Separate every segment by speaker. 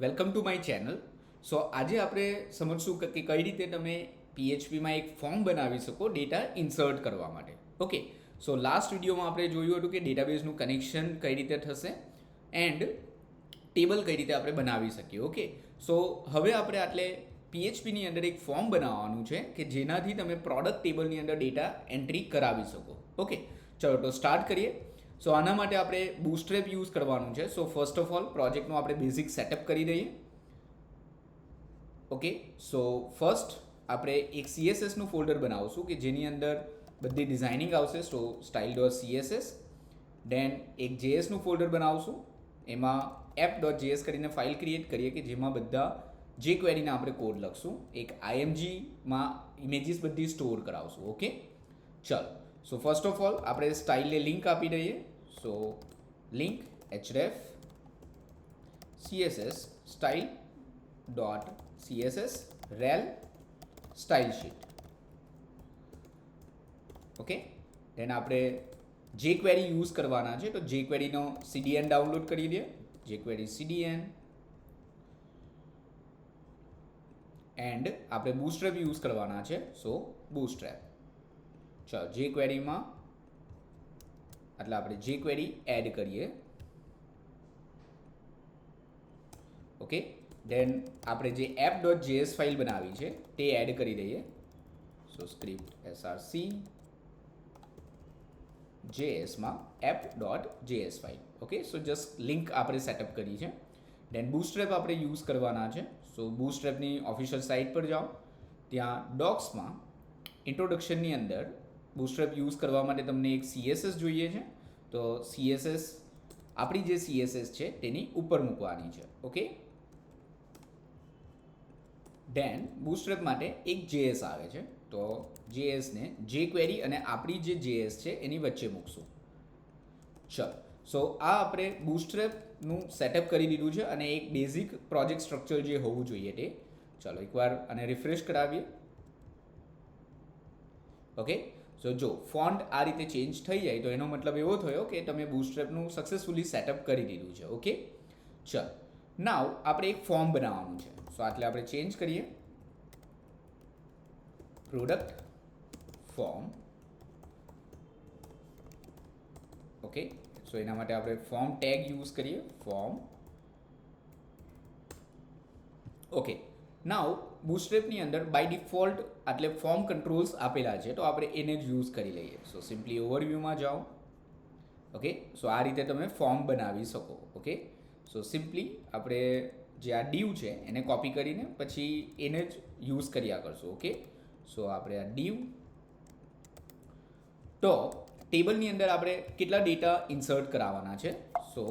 Speaker 1: Welcome to my channel. So આજે આપણે સમજશું કે કઈ રીતે તમે પીએચપીમાં એક ફોર્મ બનાવી શકો ડેટા ઇન્સર્ટ કરવા માટે. ઓકે, સો લાસ્ટ વિડીયોમાં આપણે જોયું હતું કે ડેટાબેઝનું કનેક્શન કઈ રીતે થશે એન્ડ ટેબલ કઈ રીતે આપણે બનાવી શકીએ. ઓકે, સો હવે આપણે આટલે પીએચપીની અંદર એક ફોર્મ બનાવવાનું છે કે જેનાથી તમે પ્રોડક્ટ ટેબલની અંદર ડેટા એન્ટ્રી કરાવી શકો. ઓકે, ચલો તો સ્ટાર્ટ કરીએ. સો આના માટે આપણે બૂટસ્ટ્રેપ યુઝ કરવાનું છે. સો ફર્સ્ટ ઓફ ઓલ પ્રોજેક્ટનું આપણે બેઝિક સેટઅપ કરી દઈએ. ઓકે, સો ફર્સ્ટ આપણે એક સીએસએસનું ફોલ્ડર બનાવશું કે જેની અંદર બધી ડિઝાઇનિંગ આવશે. સો style.css. દેન એક જેએસનું ફોલ્ડર બનાવશું, એમાં app.js કરીને ફાઇલ ક્રિએટ કરીએ કે જેમાં બધા જે ક્વેરીના આપણે કોડ લખશું. એક IMGમાં ઇમેજીસ બધી સ્ટોર કરાવશું. ઓકે, ચલો. સો ફર્સ્ટ ઓફ ઓલ આપણે સ્ટાઇલને લિંક આપી દઈએ. So link href css style dot css rel style sheet. Okay, then આપણે જે ક્વેરી યુઝ કરવાના છે તો જે ક્વેરીનો CDN ડાઉનલોડ કરી દે. જે ક્વેરી CDN એન્ડ આપણે બૂટસ્ટ્રેપ યુઝ કરવાના છે. સો બૂટસ્ટ્રેપ. ચલો, જે ક્વેરીમાં એટલે આપણે જે ક્વેરી એડ કરીએ. ઓકે, દેન આપણે જે app.js ફાઇલ બનાવી છે તે એડ કરી દઈએ. સો સ્ક્રિપ્ટ src JSમાં app.js file. Okay, so just link આપણે સેટઅપ કરી છે. દેન બૂટસ્ટ્રેપ આપણે યુઝ કરવાના છે. સો બૂટસ્ટ્રેપની ઓફિશિયલ સાઇટ પર જાઓ, ત્યાં ડોક્સમાં ઇન્ટ્રોડક્શનની અંદર બૂટસ્ટ્રેપ યુઝ કરવા માટે તમને એક CSS જોઈએ છે. તો CSS આપણી જે CSS છે તેની ઉપર મૂકવાની છે. ઓકે, દેન બૂટસ્ટ્રેપ માટે એક JS આવે છે. તો JSને જે ક્વેરી અને આપણી જે JS છે એની વચ્ચે મૂકશું. ચલો, સો આ આપણે બૂટસ્ટ્રેપનું સેટઅપ કરી દીધું છે અને એક બેઝિક પ્રોજેક્ટ સ્ટ્રક્ચર જે હોવું જોઈએ તે. ચલો એકવાર અને રિફ્રેશ કરાવીએ. ઓકે, સો જો ફોન્ટ આ રીતે ચેન્જ થઈ જાય તો એનો મતલબ એવો થયો કે તમે બૂટસ્ટ્રેપનું સક્સેસફુલી સેટઅપ કરી દીધું છે. ઓકે, ચલો નાવ આપણે એક ફોર્મ બનાવવાનું છે. સો આટલે આપણે ચેન્જ કરીએ, પ્રોડક્ટ ફોર્મ. ઓકે, સો એના માટે આપણે ફોર્મ ટેગ યુઝ કરીએ, ફોર્મ. ઓકે, નાવ બૂટસ્ટ્રેપની અંદર બાય ડિફોલ્ટ એટલે ફોર્મ કંટ્રોલ્સ આપેલા છે તો આપણે એને જ યુઝ કરી લઈએ. સો સિમ્પલી ઓવરવ્યૂમાં જાઓ. ઓકે, સો આ રીતે તમે ફોર્મ બનાવી શકો. ઓકે, સો સિમ્પલી આપણે જે આ ડીવ છે એને કોપી કરીને પછી એને જ યુઝ કર્યા કરશું. ઓકે, સો આપણે આ ડીવ તો ટેબલની અંદર આપણે કેટલા ડેટા ઇન્સર્ટ કરાવવાના છે. સો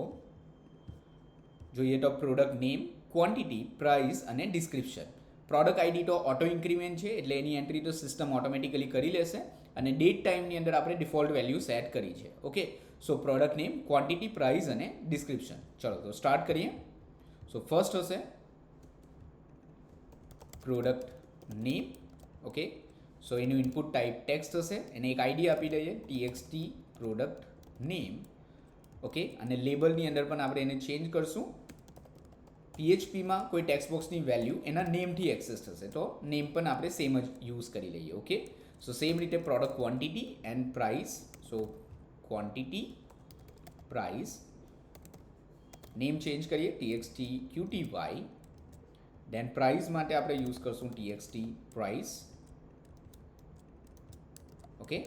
Speaker 1: જોઈએ તો પ્રોડક્ટ નેમ, ક્વોન્ટિટી, પ્રાઇસ અને ડિસ્ક્રિપ્શન. પ્રોડક્ટ આઈડી તો ઓટો ઇન્ક્રીમેન્ટ છે એટલે એની એન્ટ્રી તો સિસ્ટમ ઓટોમેટિકલી કરી લેશે અને ડેટ ટાઈમની અંદર આપણે ડિફોલ્ટ વેલ્યુ સેટ કરી છે. ઓકે, સો પ્રોડક્ટ નેમ, ક્વોન્ટિટી, પ્રાઇસ અને ડિસ્ક્રિપ્શન. ચલો તો સ્ટાર્ટ કરીએ. સો ફર્સ્ટ હશે પ્રોડક્ટ નેમ. ઓકે, સો એનું ઇનપુટ ટાઈપ ટેક્સ્ટ હશે, એને એક આઈડી આપી દઈએ txt પ્રોડક્ટ નેમ. ઓકે, અને લેબલની અંદર પણ આપણે એને ચેન્જ કરશું. PHPમાં કોઈ ટેક્સ્ટ બોક્સની વેલ્યુ એના નેમથી એક્સેસ થશે તો નેમ પણ આપણે સેમ જ યુઝ કરી લઈએ. ઓકે, સો સેમ રીતે product quantity and price. So quantity, price, name change કરીએ txt qty. દેન પ્રાઇસ માટે આપણે યુઝ કરશું txt પ્રાઇસ. ઓકે,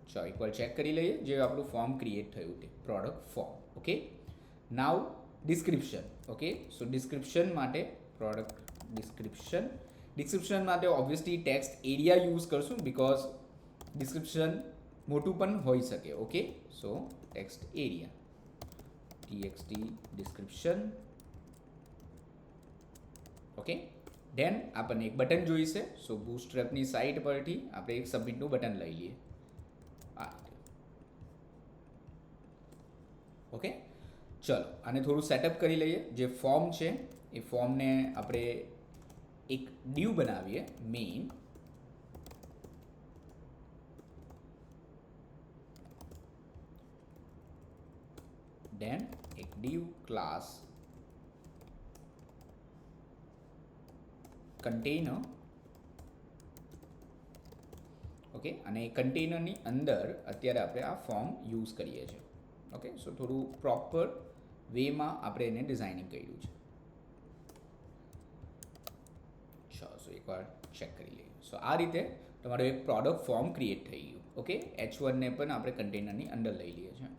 Speaker 1: ચલો એકવાર ચેક કરી લઈએ જે આપણું ફોર્મ ક્રિએટ થયું તે product form. Okay, now description. Okay, so description માટે પ્રોડક્ટ ડિસ્ક્રિપ્શન. ડિસ્ક્રિપ્શન માટે ઓબ્વિયસલી ટેક્સ્ટ એરિયા યુઝ કરશું બિકોઝ ડિસ્ક્રિપ્શન મોટું પણ હોઈ શકે. Okay, so text area txt description. Okay, then આપણને એક બટન જોઈશે. સો બૂટસ્ટ્રેપની સાઇટ પરથી આપણે એક સબમિટનું બટન લઈ લઈએ આ રીતે. ઓકે, ચલો આને થોડું સેટઅપ કરી લઈએ. જે ફોર્મ છે એ ફોર્મને આપણે એક ડીવ બનાવીએ મેઇન. દેન એક ડીવ ક્લાસ કન્ટેનર, ઓકે, અને કન્ટેનરની અંદર અત્યારે આપણે આ ફોર્મ યુઝ કરીએ છીએ. ઓકે, સો થોડું પ્રોપર વેમાં આપણે એને ડિઝાઇનિંગ કર્યું છે. સો એકવાર ચેક કરી લઈએ. સો આ રીતે તમારું એક પ્રોડક્ટ ફોર્મ ક્રિએટ થઈ ગયું. ઓકે, H1ને પણ આપણે કન્ટેનરની અંદર લઈ લઈએ છીએ.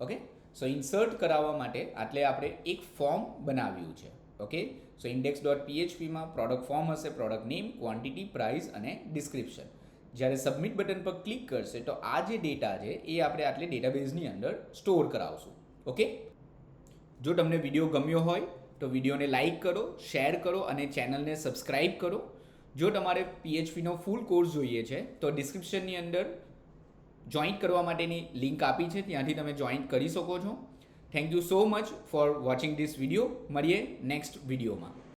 Speaker 1: ઓકે, સો ઇન્સર્ટ કરાવવા માટે આટલે આપણે એક ફોર્મ બનાવ્યું છે. ઓકે, સો index.phpમાં પ્રોડક્ટ ફોર્મ હશે, પ્રોડક્ટ નેમ, ક્વોન્ટિટી, પ્રાઇસ અને ડિસ્ક્રિપ્શન. જ્યારે સબમિટ બટન પર ક્લિક કરશે તો આ જે ડેટા છે એ આપણે આટલે ડેટાબેઝની અંદર સ્ટોર કરાવશું. ઓકે, જો તમને વિડીયો ગમ્યો હોય તો વિડીયોને લાઇક કરો, શેર કરો અને ચેનલને સબસ્ક્રાઇબ કરો. જો તમારે PHPનો ફૂલ કોર્સ જોઈએ છે તો ડિસ્ક્રિપ્શનની અંદર જોઈન્ટ કરવા માટેની લિંક આપી છે, ત્યાંથી તમે જોઈન્ટ કરી શકો છો. Thank you so much for watching this video. મળીએ નેક્સ્ટ વિડીયોમાં.